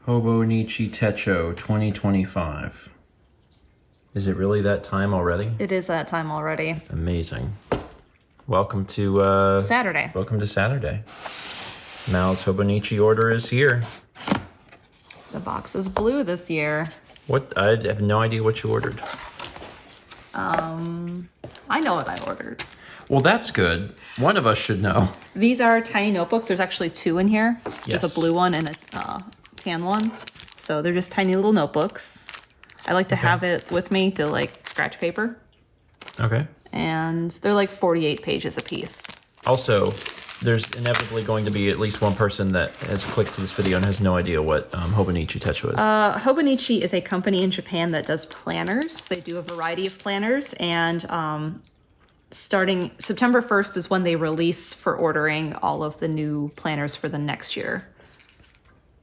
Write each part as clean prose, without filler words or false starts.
Hobonichi Techo 2025. Is it really that time already? It is that time already. Amazing. Welcome to Saturday. Welcome to Saturday. Mal's Hobonichi order is here. The box is blue this year. What? I have no idea what you ordered. I know what I ordered. Well, that's good. One of us should know. These are tiny notebooks. There's actually two in here. Yes. There's a blue one and a tan one. So they're just tiny little notebooks. I like to have it with me to like scratch paper. Okay. And they're like 48 pages a piece. Also, there's inevitably going to be at least one person that has clicked to this video and has no idea what Hobonichi Techo is. Hobonichi is a company in Japan that does planners. They do a variety of planners, and starting September 1st is when they release for ordering all of the new planners for the next year.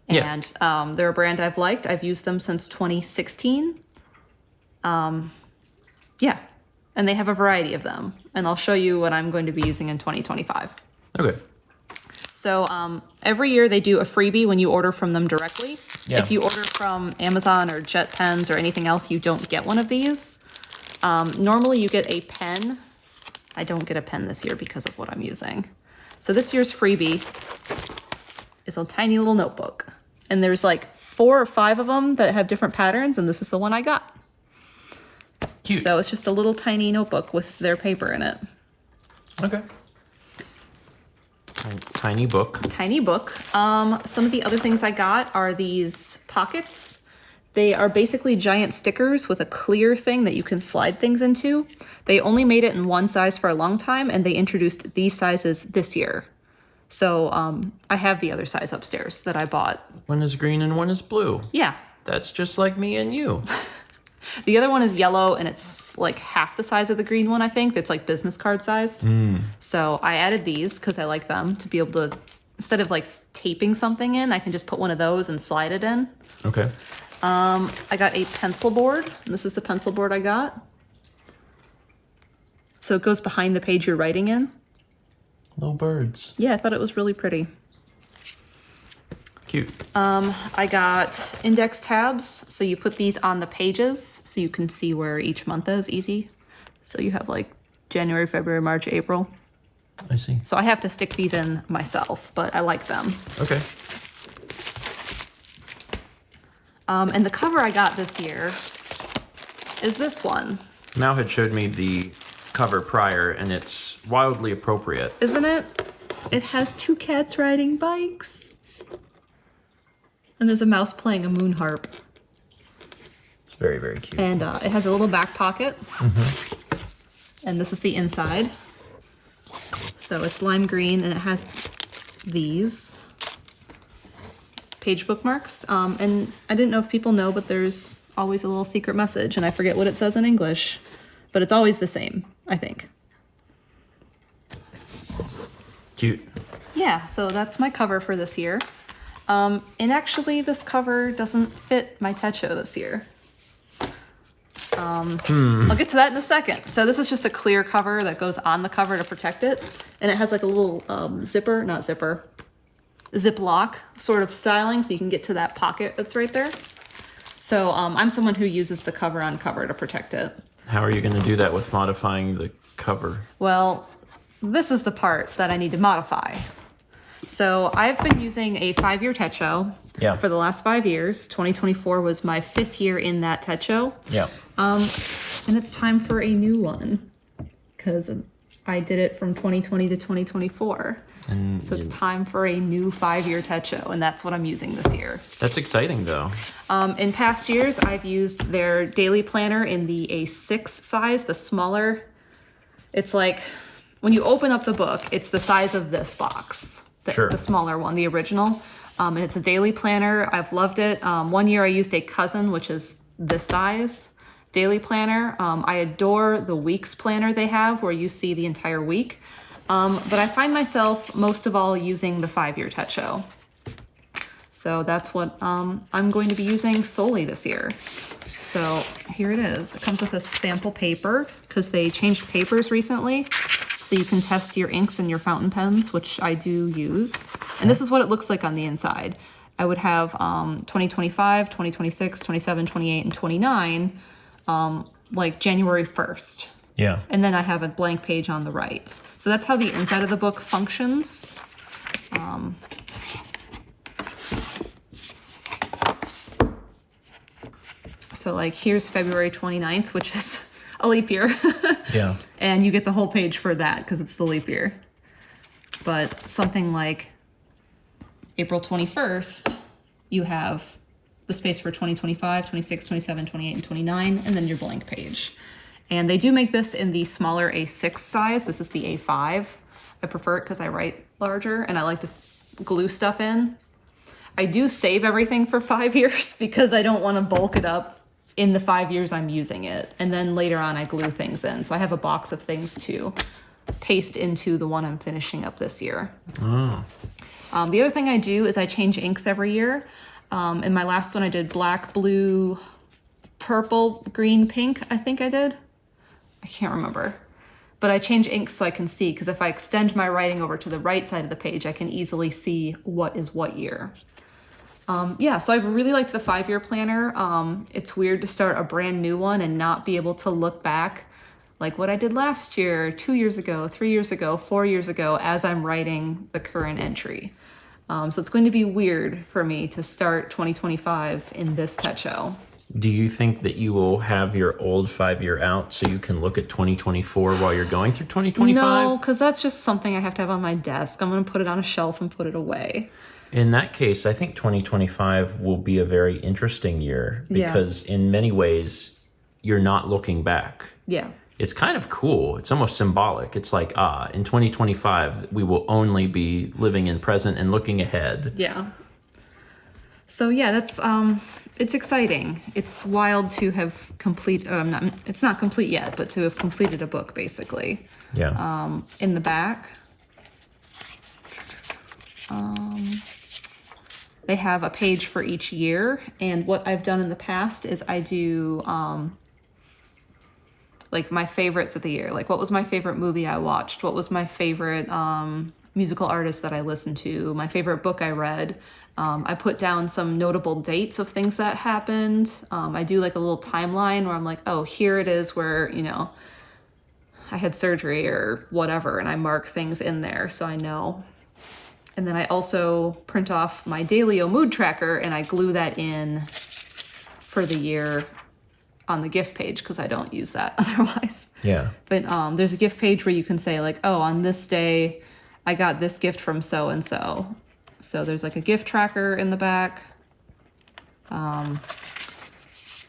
Yeah. And they're a brand I've liked. I've used them since 2016. Yeah. And they have a variety of them. And I'll show you what I'm going to be using in 2025. Okay. So every year they do a freebie when you order from them directly. Yeah. If you order from Amazon or Jet Pens or anything else, you don't get one of these. Normally you get a pen. I don't get a pen this year because of what I'm using. So this year's freebie is a tiny little notebook. And there's like 4 or 5 of them that have different patterns, and this is the one I got. Cute. So it's just a little tiny notebook with their paper in it. Okay. Tiny book. Tiny book. Some of the other things I got are these pockets. They are basically giant stickers with a clear thing that you can slide things into. They only made it in one size for a long time, and they introduced these sizes this year. So I have the other size upstairs that I bought. One is green and one is blue. Yeah. That's just like me and you. The other one is yellow, and it's like half the size of the green one, I think. It's like business card size. So I added these because I like them to be able to, instead of like taping something in, I can just put one of those and slide it in. Okay. I got a pencil board. This is the pencil board I got. So it goes behind the page you're writing in. Little birds. Yeah, I thought it was really pretty. Cute. I got index tabs. So you put these on the pages so you can see where each month is easy. So you have like January, February, March, April. I see. So I have to stick these in myself, but I like them. Okay. And the cover I got this year is this one. Mal had showed me the cover prior, and it's wildly appropriate. Isn't it? It has 2 cats riding bikes. And there's a mouse playing a moon harp. It's very, very cute. And it has a little back pocket. And this is the inside. So it's lime green, and it has these page bookmarks. And I didn't know if people know, but there's always a little secret message, and I forget what it says in English. But it's always the same, I think. Cute. Yeah, so that's my cover for this year. And actually, this cover doesn't fit my Techo this year. I'll get to that in a second. So this is just a clear cover that goes on the cover to protect it. And it has like a little ziplock sort of styling, so you can get to that pocket that's right there. So I'm someone who uses the cover on cover to protect it. How are you going to do that with modifying the cover? Well, this is the part that I need to modify. So I've been using a 5-year Techo for the last 5 years. 2024 was my 5th year in that Techo. Yeah. And it's time for a new one because I did it from 2020 to 2024. And so it's time for a new 5-year Techo, and that's what I'm using this year. That's exciting, though. In past years, I've used their daily planner in the A6 size, the smaller. It's like when you open up the book, it's the size of this box. The smaller one, the original. And it's a daily planner. I've loved it. One year I used a cousin, which is this size daily planner. I adore the weeks planner they have where you see the entire week. But I find myself most of all using the 5-year Techo. So that's what I'm going to be using solely this year. So here it is. It comes with a sample paper because they changed papers recently. So you can test your inks and your fountain pens, which I do use. And this is what it looks like on the inside. I would have 2025, 2026, 27, 28, and 29, like January 1st. Yeah. And then I have a blank page on the right. So that's how the inside of the book functions. So like here's February 29th, which is a leap year. Yeah. And you get the whole page for that because it's the leap year. But something like April 21st, you have the space for 2025, 26, 27, 28, and 29, and then your blank page. And they do make this in the smaller A6 size. This is the A5. I prefer it because I write larger and I like to glue stuff in. I do save everything for 5 years because I don't want to bulk it up in the 5 years I'm using it. And then later on I glue things in. So I have a box of things to paste into the one I'm finishing up this year. Oh. The other thing I do is I change inks every year. In my last one I did black, blue, purple, green, pink, I think I did. I can't remember. But I change inks so I can see, because if I extend my writing over to the right side of the page, I can easily see what is what year. Yeah, so I've really liked the 5-year planner. It's weird to start a brand new one and not be able to look back like what I did last year, 2 years ago, 3 years ago, 4 years ago, as I'm writing the current entry. So it's going to be weird for me to start 2025 in this Techo. Do you think that you will have your old 5-year out so you can look at 2024 while you're going through 2025? No, because that's just something I have to have on my desk. I'm going to put it on a shelf and put it away. In that case, I think 2025 will be a very interesting year because in many ways, you're not looking back. Yeah. It's kind of cool. It's almost symbolic. It's like, in 2025, we will only be living in present and looking ahead. Yeah. So yeah, that's it's exciting. It's wild to have it's not complete yet, but to have completed a book basically. Yeah. In the back, they have a page for each year, and what I've done in the past is I do like my favorites of the year. Like, what was my favorite movie I watched? What was my favorite musical artist that I listened to? My favorite book I read. I put down some notable dates of things that happened. I do like a little timeline where I'm like, oh, here it is where, I had surgery or whatever, and I mark things in there so I know. And then I also print off my Dailyo mood tracker and I glue that in for the year on the gift page because I don't use that otherwise. Yeah. But there's a gift page where you can say like, oh, on this day, I got this gift from so-and-so. So there's like a gift tracker in the back.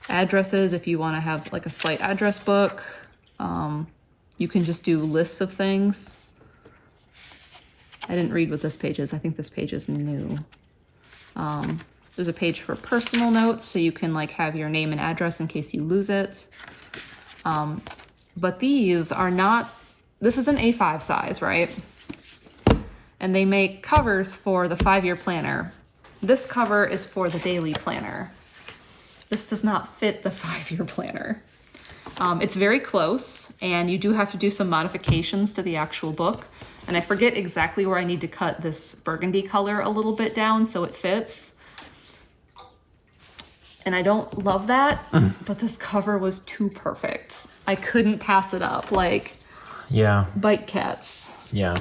Addresses, if you want to have like a slight address book. You can just do lists of things. I didn't read what this page is. I think this page is new. There's a page for personal notes, so you can like have your name and address in case you lose it. But these are not, this is an A5 size, right? And they make covers for the 5-year planner. This cover is for the daily planner. This does not fit the 5-year planner. It's very close, and you do have to do some modifications to the actual book. And I forget exactly where I need to cut this burgundy color a little bit down so it fits. And I don't love that, but this cover was too perfect. I couldn't pass it up, like, yeah, bike cats. Yeah.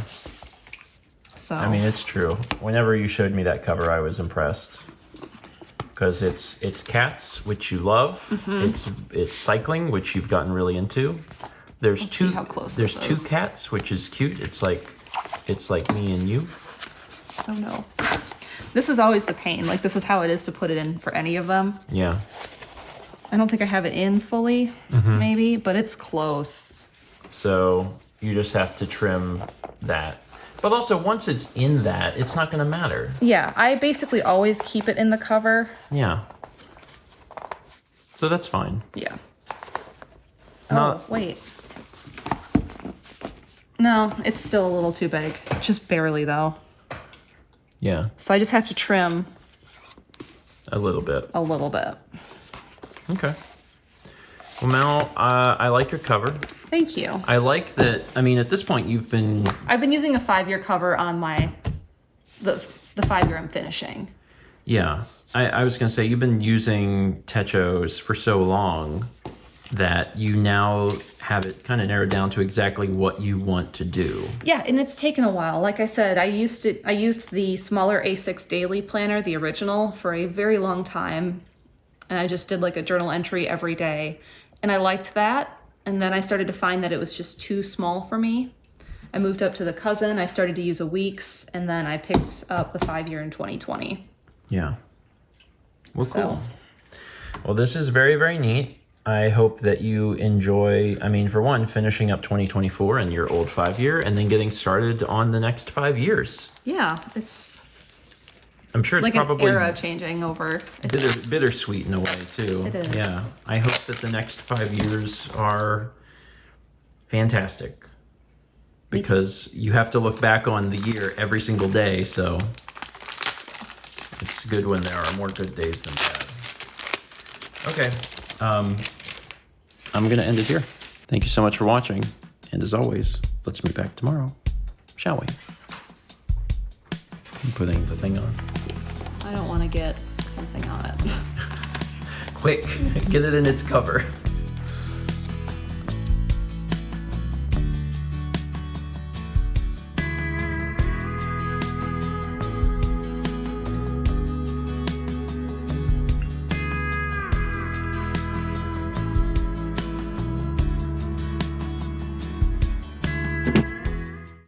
So I mean, it's true. Whenever you showed me that cover, I was impressed. Because it's cats, which you love. Mm-hmm. It's cycling, which you've gotten really into. There's Let's see how close there's this two is. cats, which is cute. It's like me and you. Oh no. This is always the pain. Like, this is how it is to put it in for any of them. Yeah. I don't think I have it in fully, maybe, but it's close. So you just have to trim that. But also, once it's in that, it's not going to matter. Yeah, I basically always keep it in the cover. Yeah. So that's fine. Yeah. Oh, wait. No, it's still a little too big. Just barely, though. Yeah. So I just have to trim a little bit. a little bit. Okay. Well, Mel, I like your cover. Thank you. I like that. I mean, at this point, I've been using a 5-year cover on the 5-year I'm finishing. Yeah. I was going to say, you've been using Techos for so long that you now have it kind of narrowed down to exactly what you want to do. Yeah, and it's taken a while. Like I said, I used the smaller A6 daily planner, the original, for a very long time. And I just did like a journal entry every day. And I liked that. And then I started to find that it was just too small for me. I moved up to the Cousin. I started to use a week's, and then I picked up the 5-year in 2020. Yeah. Well, So. cool. Well, this is very, very neat. I hope that you enjoy, I mean, for one, finishing up 2024 and your old 5-year, and then getting started on the next 5 years. Yeah, it's I'm sure it's like probably an era changing over. bittersweet in a way, too. It is. Yeah. I hope that the next 5 years are fantastic. Because you have to look back on the year every single day, so it's good when there are more good days than bad. Okay. I'm going to end it here. Thank you so much for watching. And as always, let's meet back tomorrow, shall we? I'm putting the thing on. I don't want to get something on it. Quick, get it in its cover.